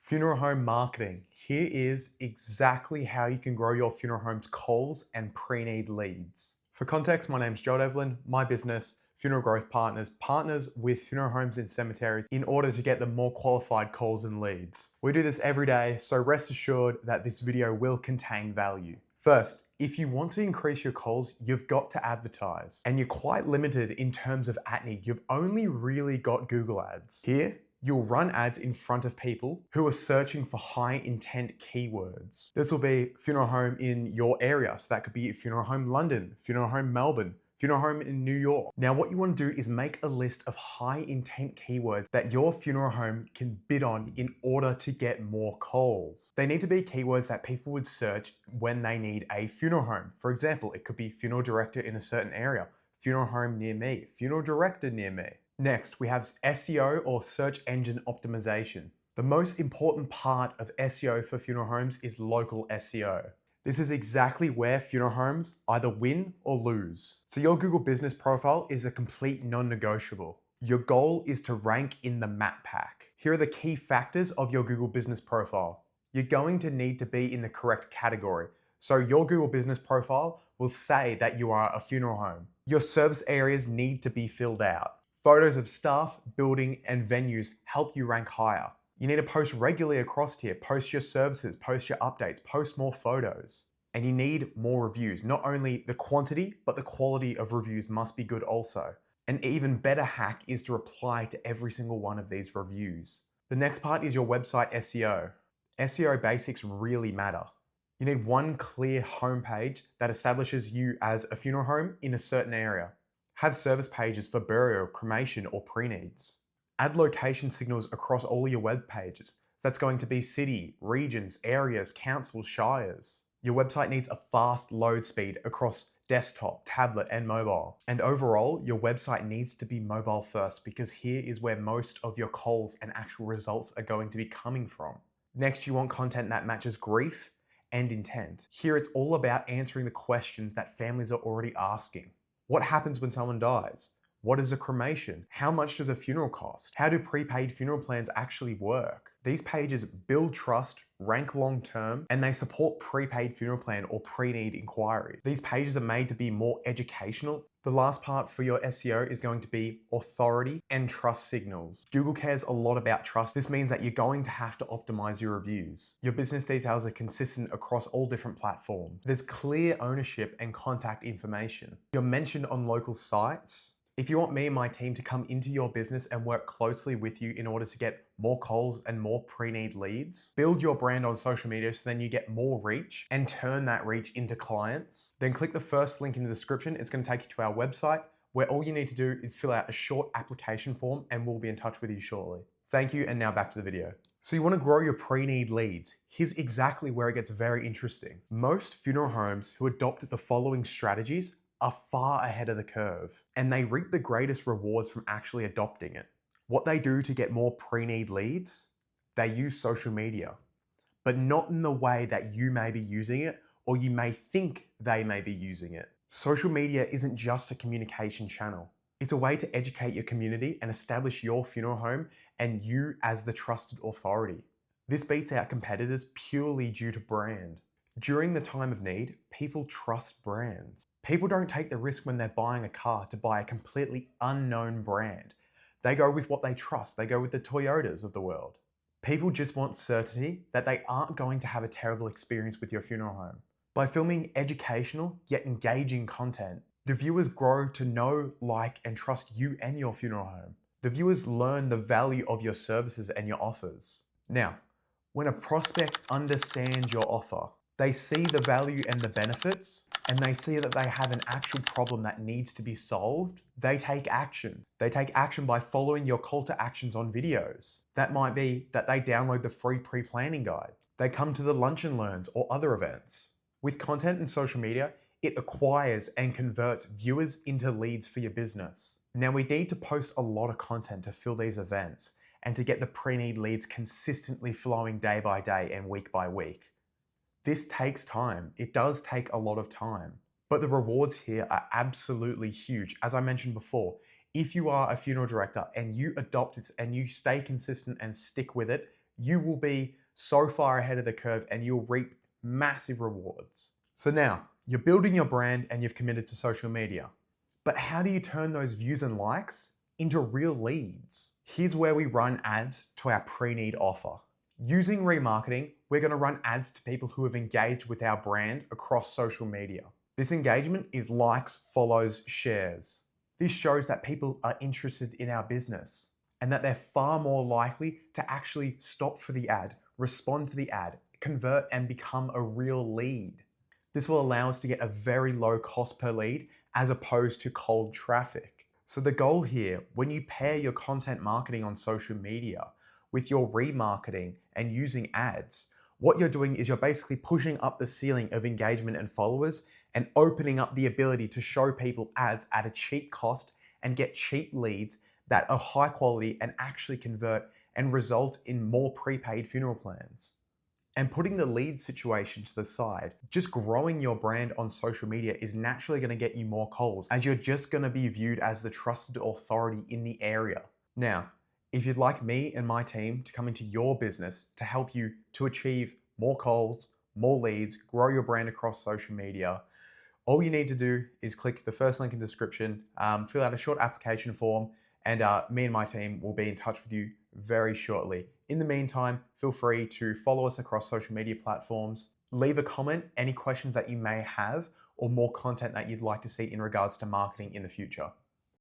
Funeral home marketing. Here is exactly how you can grow your funeral home's calls and pre-need leads. For context, my name's Joe Devlin. My business, Funeral Growth Partners, partners with funeral homes and cemeteries in order to get them more qualified calls and leads. We do this every day, so rest assured that this video will contain value. First, if you want to increase your calls, you've got to advertise. And you're quite limited in terms of ad need. You've only really got Google ads. Here, you'll run ads in front of people who are searching for high intent keywords. This will be funeral home in your area. So that could be funeral home London, funeral home Melbourne, funeral home in New York. Now what you want to do is make a list of high intent keywords that your funeral home can bid on in order to get more calls. They need to be keywords that people would search when they need a funeral home. For example, it could be funeral director in a certain area, funeral home near me, funeral director near me. Next, we have SEO or search engine optimization. The most important part of SEO for funeral homes is local SEO. This is exactly where funeral homes either win or lose. So your Google business profile is a complete non-negotiable. Your goal is to rank in the map pack. Here are the key factors of your Google business profile. You're going to need to be in the correct category. So your Google business profile will say that you are a funeral home. Your service areas need to be filled out. Photos of staff, building, and venues help you rank higher. You need to post regularly across here. Post your services, post your updates, post more photos. And you need more reviews. Not only the quantity, but the quality of reviews must be good also. An even better hack is to reply to every single one of these reviews. The next part is your website SEO. SEO basics really matter. You need one clear homepage that establishes you as a funeral home in a certain area. Have service pages for burial, cremation, or pre-needs. Add location signals across all your web pages. That's going to be city, regions, areas, councils, shires. Your website needs a fast load speed across desktop, tablet, and mobile. And overall, your website needs to be mobile first because here is where most of your calls and actual results are going to be coming from. Next, you want content that matches grief and intent. Here it's all about answering the questions that families are already asking. What happens when someone dies? What is a cremation? How much does a funeral cost? How do prepaid funeral plans actually work? These pages build trust, rank long term, and they support prepaid funeral plan or pre-need inquiries. These pages are made to be more educational. The last part for your SEO is going to be authority and trust signals. Google cares a lot about trust. This means that you're going to have to optimize your reviews. Your business details are consistent across all different platforms. There's clear ownership and contact information. You're mentioned on local sites. If you want me and my team to come into your business and work closely with you in order to get more calls and more pre-need leads, build your brand on social media so then you get more reach and turn that reach into clients, then click the first link in the description. It's going to take you to our website where all you need to do is fill out a short application form and we'll be in touch with you shortly. Thank you, and now back to the video. So you want to grow your pre-need leads. Here's exactly where it gets very interesting. Most funeral homes who adopt the following strategies are far ahead of the curve, and they reap the greatest rewards from actually adopting it. What they do to get more pre-need leads, they use social media, but not in the way that you may be using it or you may think they may be using it. Social media isn't just a communication channel. It's a way to educate your community and establish your funeral home and you as the trusted authority. This beats out competitors purely due to brand. During the time of need, people trust brands. People don't take the risk when they're buying a car to buy a completely unknown brand. They go with what they trust. They go with the Toyotas of the world. People just want certainty that they aren't going to have a terrible experience with your funeral home. By filming educational yet engaging content, the viewers grow to know, like, and trust you and your funeral home. The viewers learn the value of your services and your offers. Now, when a prospect understands your offer, they see the value and the benefits, and they see that they have an actual problem that needs to be solved, they take action. They take action by following your call to actions on videos. That might be that they download the free pre-planning guide. They come to the lunch and learns or other events. With content and social media, it acquires and converts viewers into leads for your business. Now we need to post a lot of content to fill these events and to get the pre-need leads consistently flowing day by day and week by week. This takes time. It does take a lot of time, but the rewards here are absolutely huge. As I mentioned before, if you are a funeral director and you adopt it and you stay consistent and stick with it, you will be so far ahead of the curve and you'll reap massive rewards. So now, you're building your brand and you've committed to social media. But how do you turn those views and likes into real leads? Here's where we run ads to our pre-need offer. Using remarketing, we're going to run ads to people who have engaged with our brand across social media. This engagement is likes, follows, shares. This shows that people are interested in our business and that they're far more likely to actually stop for the ad, respond to the ad, convert and become a real lead. This will allow us to get a very low cost per lead as opposed to cold traffic. So the goal here, when you pair your content marketing on social media with your remarketing and using ads, what you're doing is you're basically pushing up the ceiling of engagement and followers and opening up the ability to show people ads at a cheap cost and get cheap leads that are high quality and actually convert and result in more prepaid funeral plans. And putting the lead situation to the side, just growing your brand on social media is naturally going to get you more calls as you're just going to be viewed as the trusted authority in the area. Now, if you'd like me and my team to come into your business to help you to achieve more calls, more leads, grow your brand across social media, all you need to do is click the first link in the description, fill out a short application form, and me and my team will be in touch with you very shortly. In the meantime, feel free to follow us across social media platforms, leave a comment, any questions that you may have, or more content that you'd like to see in regards to marketing in the future.